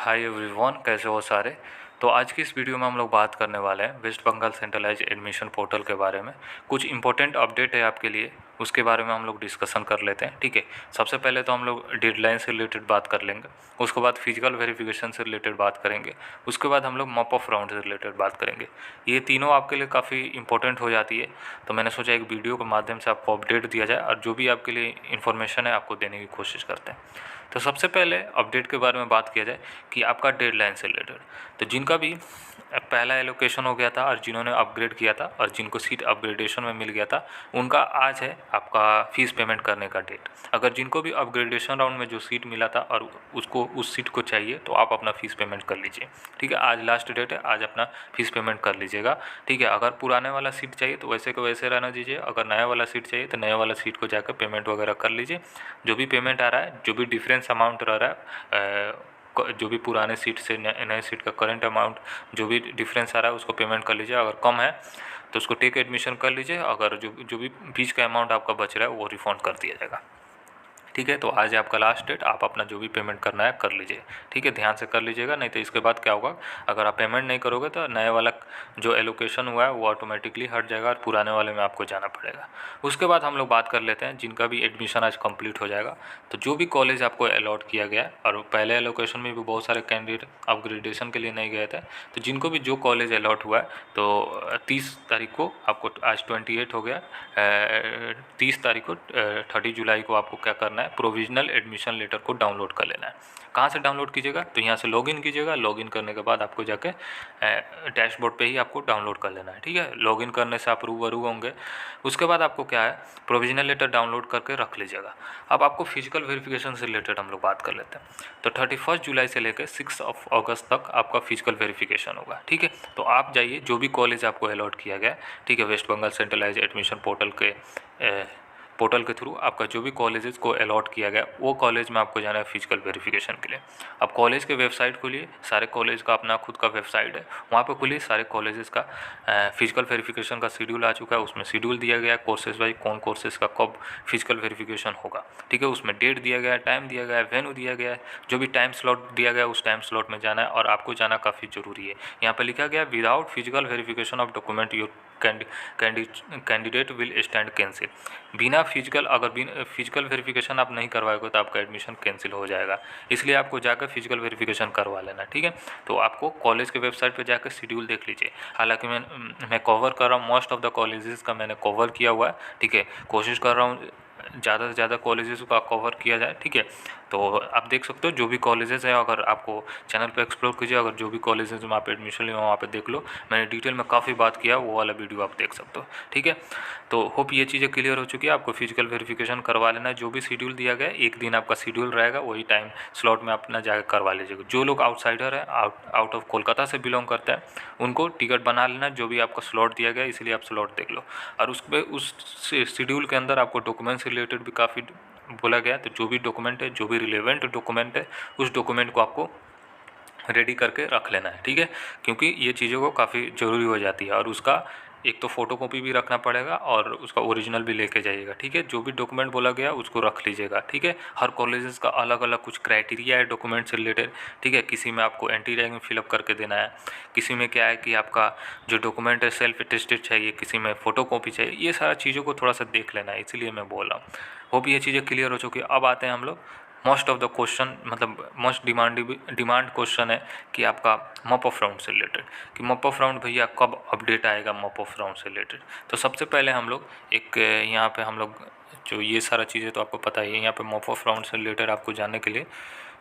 Hi everyone, कैसे हो सारे। तो आज की इस वीडियो में हम लोग बात करने वाले हैं West Bengal centralize admission portal के बारे में। कुछ इंपॉर्टेंट अपडेट है आपके लिए, उसके बारे में हम लोग डिस्कशन कर लेते हैं। ठीक है, सबसे पहले तो हम लोग डेडलाइन से रिलेटेड बात कर लेंगे, उसके बाद फिजिकल वेरिफिकेशन से रिलेटेड बात करेंगे, उसके बाद हम लोग मॉप ऑफ राउंड से रिलेटेड बात करेंगे। ये तीनों आपके लिए काफ़ी इंपॉर्टेंट हो जाती है, तो मैंने सोचा एक वीडियो के माध्यम से आपको अपडेट दिया जाए और जो भी आपके लिए इन्फॉर्मेशन है आपको देने की कोशिश करते हैं। तो सबसे पहले अपडेट के बारे में बात किया जाए कि आपका डेडलाइन से रिलेटेड, तो जिनका भी पहला एलोकेशन हो गया था और जिन्होंने अपग्रेड किया था और जिनको सीट अपग्रेडेशन में मिल गया था, उनका आज है आपका फ़ीस पेमेंट करने का डेट। अगर जिनको भी अपग्रेडेशन राउंड में जो सीट मिला था और उसको उस सीट को चाहिए तो आप अपना फ़ीस पेमेंट कर लीजिए। ठीक है, आज लास्ट डेट है, आज अपना फ़ीस पेमेंट कर लीजिएगा। ठीक है, अगर पुराने वाला सीट चाहिए तो वैसे को वैसे रहना दीजिए, अगर नया वाला सीट चाहिए तो नया वाला सीट को जाकर पेमेंट वगैरह कर लीजिए। जो भी पेमेंट आ रहा है, जो भी डिफरेंस अमाउंट रह रहा है, जो भी पुराने सीट से नए सीट का करंट अमाउंट जो भी डिफरेंस आ रहा है उसको पेमेंट कर लीजिए। अगर कम है तो उसको टेक एडमिशन कर लीजिए, अगर जो भी बीच का अमाउंट आपका बच रहा है वो रिफंड कर दिया जाएगा। ठीक है, तो आज है आपका लास्ट डेट, आप अपना जो भी पेमेंट करना है कर लीजिए। ठीक है, ध्यान से कर लीजिएगा, नहीं तो इसके बाद क्या होगा, अगर आप पेमेंट नहीं करोगे तो नए वाला जो एलोकेशन हुआ है वो ऑटोमेटिकली हट जाएगा और पुराने वाले में आपको जाना पड़ेगा। उसके बाद हम लोग बात कर लेते हैं जिनका भी एडमिशन आज कंप्लीट हो जाएगा, तो जो भी कॉलेज आपको अलॉट किया गया है, और पहले एलोकेशन में भी बहुत सारे कैंडिडेट अपग्रेडेशन के लिए नहीं गए थे, तो जिनको भी जो कॉलेज अलॉट हुआ है तो 30 तारीख को आपको, आज 28 हो गया, 30 तारीख को 30 जुलाई को आपको क्या करना है, प्रोविजनल एडमिशन लेटर को डाउनलोड कर लेना है। कहाँ से डाउनलोड कीजिएगा, तो यहाँ से लॉगिन कीजिएगा। लॉगिन करने के बाद आपको जाके डैशबोर्ड पे ही आपको डाउनलोड कर लेना है। ठीक है, लॉगिन करने से आप रूबरू होंगे। उसके बाद आपको क्या है, प्रोविजनल लेटर डाउनलोड करके रख लीजिएगा। अब आपको फिजिकल वेरिफिकेशन से रिलेटेड हम लोग बात कर लेते हैं। तो 31 जुलाई से लेकर 6 अगस्त तक आपका फिजिकल वेरिफिकेशन होगा। ठीक है, तो आप जाइए जो भी कॉलेज आपको अलॉट किया गया है, ठीक है, West Bengal centralize admission portal के थ्रू आपका जो भी कॉलेजेस को अलॉट किया गया वो कॉलेज में आपको जाना है फिजिकल वेरिफिकेशन के लिए। अब कॉलेज के वेबसाइट खोलिए, सारे कॉलेज का अपना खुद का वेबसाइट है, वहाँ पे खोलिए, सारे कॉलेजेस का फिजिकल वेरिफिकेशन का शेड्यूल आ चुका है। उसमें शेड्यूल दिया गया है कोर्सेज वाइज, कौन कोर्सेज का कब फिजिकल वेरिफिकेशन होगा। ठीक है, उसमें डेट दिया गया है, टाइम दिया गया है, वेन्यू दिया गया है। जो भी टाइम स्लॉट दिया गया है उस टाइम स्लॉट में जाना है और आपको जाना काफ़ी ज़रूरी है। यहाँ पर लिखा गया without physical verification of document your candidate will stand cancel. बिना फिजिकल वेरिफिकेशन आप नहीं करवाएगा तो आपका एडमिशन कैंसिल हो जाएगा, इसलिए आपको जाकर फिजिकल वेरिफिकेशन करवा लेना। ठीक है, तो आपको कॉलेज के वेबसाइट पे जाकर शेड्यूल देख लीजिए। हालांकि मैं कवर कर रहा हूँ, मोस्ट ऑफ द कॉलेजेस का मैंने कवर किया हुआ है। ठीक है, कोशिश कर रहा हूँ ज़्यादा से ज़्यादा कॉलेजेस का कवर किया जाए। ठीक है, तो आप देख सकते हो जो भी कॉलेजेस है, अगर आपको चैनल पे एक्सप्लोर कीजिए, अगर जो भी कॉलेजेस में आप एडमिशन लिए वहाँ पे देख लो, मैंने डिटेल में काफ़ी बात किया, वो वाला वीडियो आप देख सकते हो। ठीक है, तो होप ये चीज़ें क्लियर हो चुकी है। आपको फिजिकल वेरिफिकेशन करवा लेना है, जो भी शेड्यूल दिया गया है, एक दिन आपका शेड्यूल रहेगा, वही टाइम स्लॉट में अपना जाकर करवा लीजिएगा। जो लोग आउटसाइडर हैं, आउट ऑफ कोलकाता से बिलोंग करते हैं, उनको टिकट बना लेना, जो भी आपका स्लॉट दिया गया है, इसलिए आप स्लॉट देख लो। और उस शेड्यूल के अंदर आपको डॉक्यूमेंट से रिलेटेड भी काफ़ी बोला गया है, तो जो भी डॉक्यूमेंट है, जो भी रिलेवेंट डॉक्यूमेंट है, उस डॉक्यूमेंट को आपको रेडी करके रख लेना है। ठीक है, क्योंकि ये चीज़ों को काफ़ी ज़रूरी हो जाती है, और उसका एक तो फ़ोटोकॉपी भी रखना पड़ेगा और उसका ओरिजिनल भी लेके जाइएगा। ठीक है, जो भी डॉक्यूमेंट बोला गया उसको रख लीजिएगा। ठीक है, हर कॉलेजेस का अलग अलग कुछ क्राइटेरिया है डॉक्यूमेंट से रिलेटेड। ठीक है, किसी में आपको एंटी रैगिंग फिलअप करके देना है, किसी में क्या है कि आपका जो डॉक्यूमेंट है सेल्फ अटेस्टेड चाहिए, किसी में फ़ोटोकॉपी चाहिए। ये सारा चीज़ों को थोड़ा सा देख लेना है, इसीलिए मैं बोल रहा हूँ। होप ये चीज़ें क्लियर हो चुकी है। अब आते हैं हम लोग मोस्ट ऑफ द क्वेश्चन, मतलब मोस्ट डिमांड क्वेश्चन है कि आपका मॉप ऑफ राउंड से रिलेटेड, कि मॉप ऑफ राउंड भैया कब अपडेट आएगा मॉप ऑफ राउंड से रिलेटेड। तो सबसे पहले हम लोग एक यहाँ पे हम लोग जो ये सारा चीज़ें तो आपको पता ही है, यहाँ पे मॉप ऑफ राउंड से रिलेटेड आपको जानने के लिए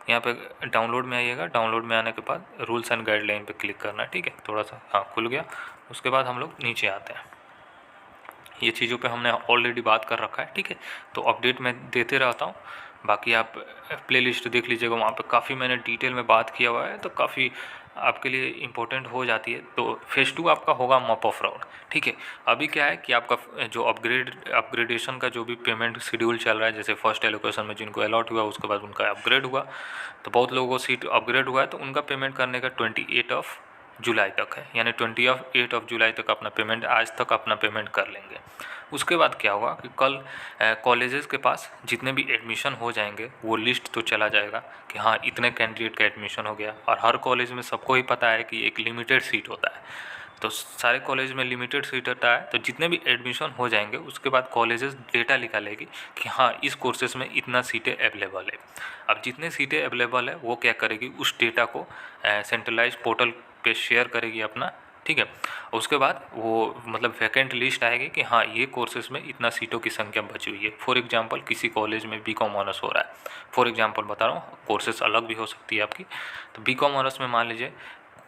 यहाँ पे डाउनलोड में आइएगा। डाउनलोड में आने के बाद रूल्स एंड गाइडलाइन पे क्लिक करना है। ठीक है, थोड़ा सा हाँ खुल गया। उसके बाद हम लोग नीचे आते हैं, ये चीज़ों पे हमने ऑलरेडी बात कर रखा है। ठीक है, तो अपडेट मैं देते रहता हूँ, बाकी आप प्लेलिस्ट देख लीजिएगा, वहाँ पे काफ़ी मैंने डिटेल में बात किया हुआ है, तो काफ़ी आपके लिए इम्पोर्टेंट हो जाती है। तो फेज़ 2 आपका होगा मॉप ऑफ राउंड। ठीक है, अभी क्या है कि आपका जो अपग्रेडेशन का जो भी पेमेंट शेड्यूल चल रहा है, जैसे फर्स्ट एलोकेशन में जिनको अलॉट हुआ उसके बाद उनका अपग्रेड हुआ, तो बहुत लोगों को सीट अपग्रेड हुआ है, तो उनका पेमेंट करने का 28 जुलाई तक है, यानी 28 जुलाई तक अपना पेमेंट, आज तक अपना पेमेंट कर लेंगे। उसके बाद क्या होगा कि कल कॉलेजेस के पास जितने भी एडमिशन हो जाएंगे वो लिस्ट तो चला जाएगा कि हाँ इतने कैंडिडेट का एडमिशन हो गया, और हर कॉलेज में सबको ही पता है कि एक लिमिटेड सीट होता है, तो सारे कॉलेज में लिमिटेड सीट होता है, तो जितने भी एडमिशन हो जाएंगे उसके बाद कॉलेजेस डेटा निकालेगी कि हाँ इस कोर्सेज में इतना सीटें अवेलेबल है। अब जितने सीटें अवेलेबल है वो क्या करेगी, उस डेटा को सेंट्रलाइज पोर्टल पे शेयर करेगी अपना, ठीक है। उसके बाद वो मतलब वैकेंट लिस्ट आएगी कि हाँ ये कोर्सेज में इतना सीटों की संख्या बची हुई है। फॉर एग्जांपल किसी कॉलेज में बीकॉम ऑनर्स हो रहा है, फॉर एग्जांपल बता रहा हूँ, कोर्सेज अलग भी हो सकती है आपकी, तो बीकॉम ऑनर्स में मान लीजिए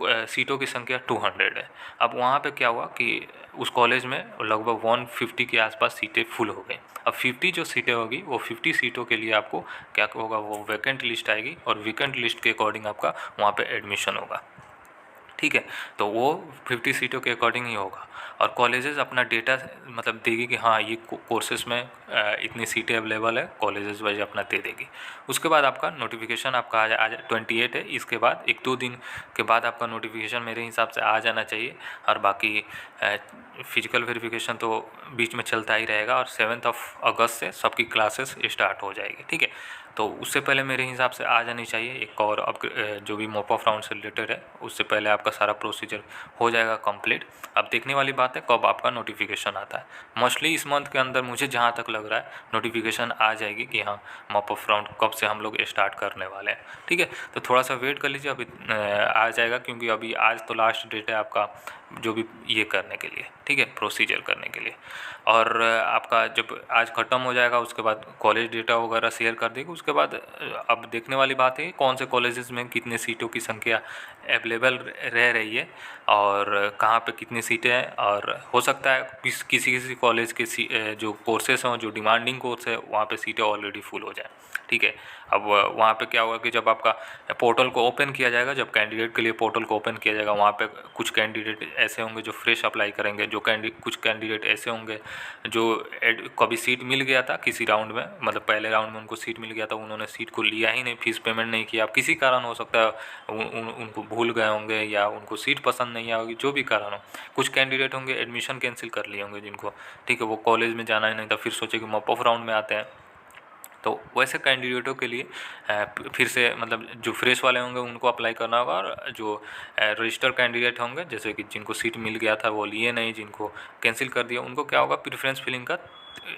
सीटों की संख्या 200 है। अब वहाँ पे क्या हुआ कि उस कॉलेज में लगभग 150 के आसपास सीटें फुल हो गई। अब 50 जो सीटें होगी वो 50 सीटों के लिए आपको क्या होगा, वो वैकेंट लिस्ट आएगी और वैकेंट लिस्ट के अकॉर्डिंग आपका वहाँ पे एडमिशन होगा, ठीक है। तो वो 50 सीटों के अकॉर्डिंग ही होगा, और कॉलेजेस अपना डेटा मतलब देगी कि हाँ ये कोर्सेज में इतनी सीटें अवेलेबल है, कॉलेजेस वाइज अपना दे देगी। उसके बाद आपका नोटिफिकेशन आपका आज 28 है, इसके बाद 1-2 दिन के बाद आपका नोटिफिकेशन मेरे हिसाब से आ जाना चाहिए। और बाकी फिजिकल वेरिफिकेशन तो बीच में चलता ही रहेगा, और 7 अगस्त से सबकी क्लासेस स्टार्ट हो जाएगी, ठीक है। तो उससे पहले मेरे हिसाब से आ जानी चाहिए एक और अब जो भी मॉप ऑफ राउंड से रिलेटेड है, उससे पहले आपका सारा प्रोसीजर हो जाएगा कंप्लीट। अब देखने वाली बात है कब आपका नोटिफिकेशन आता है। मोस्टली इस मंथ के अंदर मुझे जहाँ तक लग रहा है नोटिफिकेशन आ जाएगी कि हाँ मॉप ऑफ राउंड कब से हम लोग स्टार्ट करने वाले हैं, ठीक है। तो थोड़ा सा वेट कर लीजिए, अभी आ जाएगा, क्योंकि अभी आज तो लास्ट डेट है आपका जो भी ये करने के लिए, ठीक है, प्रोसीजर करने के लिए। और आपका जब आज ख़त्म हो जाएगा उसके बाद कॉलेज डेटा वगैरह शेयर कर देगी। उसके बाद अब देखने वाली बात है कौन से कॉलेजेस में कितने सीटों की संख्या अवेलेबल रह रही है और कहाँ पे कितनी सीटें हैं, और हो सकता है किसी किसी कॉलेज के जो कोर्सेस हों, जो डिमांडिंग कोर्स है, वहाँ पे सीटें ऑलरेडी फुल हो जाएँ, ठीक है। अब वहाँ पे क्या होगा कि जब आपका पोर्टल को ओपन किया जाएगा, जब कैंडिडेट के लिए पोर्टल को ओपन किया जाएगा, वहाँ पे कुछ कैंडिडेट ऐसे होंगे जो फ्रेश अप्लाई करेंगे, कुछ कैंडिडेट ऐसे होंगे जो कभी सीट मिल गया था किसी राउंड में, मतलब पहले राउंड में उनको सीट मिल गया था, उन्होंने सीट को लिया ही नहीं, फीस पेमेंट नहीं किया, अब किसी कारण हो सकता है उनको भूल गए होंगे या उनको सीट पसंद नहीं आएगी, जो भी कारण हो। कुछ कैंडिडेट होंगे एडमिशन कैंसिल कर लिए होंगे जिनको, ठीक है, वो कॉलेज में जाना ही नहीं था, फिर सोचे कि मॉप ऑफ राउंड में आते हैं। तो वैसे कैंडिडेटों के लिए फिर से मतलब जो फ्रेश वाले होंगे उनको अप्लाई करना होगा, और जो रजिस्टर कैंडिडेट होंगे जैसे कि जिनको सीट मिल गया था वो लिए नहीं, जिनको कैंसिल कर दिया, उनको क्या होगा, प्रेफरेंस फिलिंग का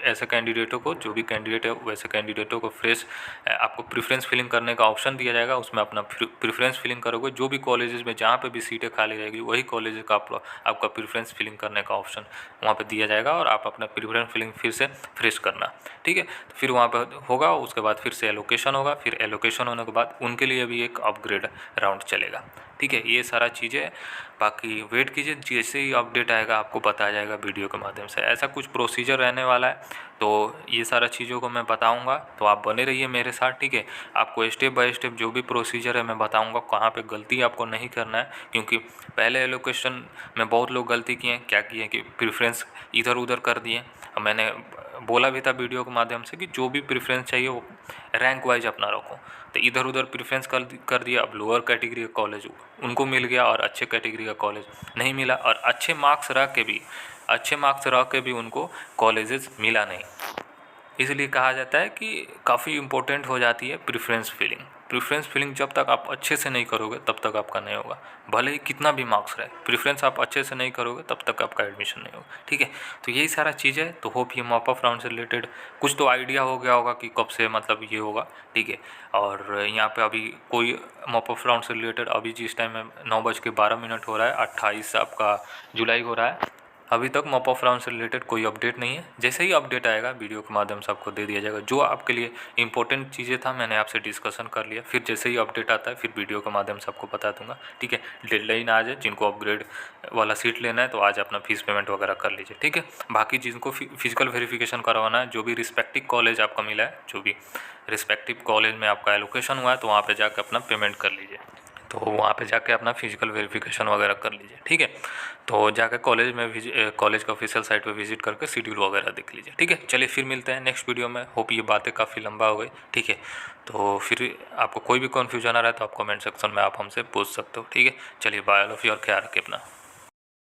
ऐसे कैंडिडेटों को, जो भी कैंडिडेट है वैसे कैंडिडेटों को फ्रेश आपको प्रेफरेंस फिलिंग करने का ऑप्शन दिया जाएगा। उसमें अपना प्रेफरेंस फिलिंग करोगे, जो भी कॉलेजेस में जहाँ पे भी सीटें खाली रहेगी वही कॉलेज का आपका प्रेफरेंस फिलिंग करने का ऑप्शन वहाँ पे दिया जाएगा, और आप अपना प्रेफरेंस फिलिंग फिर से फ्रेश करना, ठीक है। तो फिर वहाँ पर होगा, उसके बाद फिर से एलोकेशन होगा, फिर एलोकेशन होने के बाद उनके लिए भी एक अपग्रेड राउंड चलेगा, ठीक है। ये सारा चीज़ें, बाकी वेट कीजिए, जैसे ही अपडेट आएगा आपको बताया जाएगा वीडियो के माध्यम से। ऐसा कुछ प्रोसीजर रहने वाला है, तो ये सारा चीज़ों को मैं बताऊंगा, तो आप बने रहिए मेरे साथ, ठीक है। आपको स्टेप बाय स्टेप जो भी प्रोसीजर है मैं बताऊंगा, कहाँ पे गलती आपको नहीं करना है, क्योंकि पहले एलोकेशन में बहुत लोग गलती किए, क्या किए कि प्रेफरेंस इधर उधर कर दिए। मैंने बोला भी था वीडियो के माध्यम से कि जो भी प्रेफरेंस चाहिए वो रैंक वाइज अपना रखो, तो इधर उधर प्रेफरेंस कर दिया। अब लोअर कैटेगरी का कॉलेज उनको मिल गया और अच्छे कैटेगरी का कॉलेज नहीं मिला, और अच्छे मार्क्स रख के भी उनको कॉलेजेस मिला नहीं। इसलिए कहा जाता है कि काफ़ी इम्पोर्टेंट हो जाती है प्रेफरेंस फिलिंग। प्रेफरेंस फिलिंग जब तक आप अच्छे से नहीं करोगे तब तक आपका नहीं होगा, भले ही कितना भी मार्क्स रहे, प्रेफरेंस आप अच्छे से नहीं करोगे तब तक आपका एडमिशन नहीं होगा, ठीक है। तो यही सारा चीज़ है। तो होप ये मॉप ऑफ राउंड से रिलेटेड कुछ तो आइडिया हो गया होगा कि कब से मतलब ये होगा, ठीक है। और यहाँ पे अभी कोई मॉप ऑफ राउंड से रिलेटेड अभी जिस टाइम में 9:12 हो रहा है, 28 आपका जुलाई हो रहा है, अभी तक मॉप ऑफ राउंड से रिलेटेड कोई अपडेट नहीं है। जैसे ही अपडेट आएगा वीडियो के माध्यम से आपको दे दिया जाएगा। जो आपके लिए इंपॉर्टेंट चीज़ें था मैंने आपसे डिस्कशन कर लिया, फिर जैसे ही अपडेट आता है फिर वीडियो के माध्यम से आपको बता दूंगा, ठीक है। डेडलाइन आज है, जिनको अपग्रेड वाला सीट लेना है तो आज अपना फीस पेमेंट वगैरह कर लीजिए, ठीक है। बाकी जिनको फिजिकल वेरिफिकेशन करवाना है, जो भी रिस्पेक्टिव कॉलेज आपका मिला है, जो भी रिस्पेक्टिव कॉलेज में आपका एलोकेशन हुआ है, तो वहाँ पर जाकर अपना पेमेंट कर लीजिए, तो वहाँ पे जाके अपना फिजिकल वेरिफिकेशन वगैरह कर लीजिए, ठीक है। तो जाकर कॉलेज में कॉलेज का ऑफिशियल साइट पे विजिट करके शेड्यूल वगैरह देख लीजिए, ठीक है। चलिए फिर मिलते हैं नेक्स्ट वीडियो में। होप ये बातें काफ़ी लंबा हो गई, ठीक है। तो फिर आपको कोई भी कन्फ्यूजन आ रहा है तो आप कमेंट सेक्शन में आप हमसे पूछ सकते हो, ठीक है। चलिए बाय, ऑल ऑफ यू और ख्याल रखिए अपना।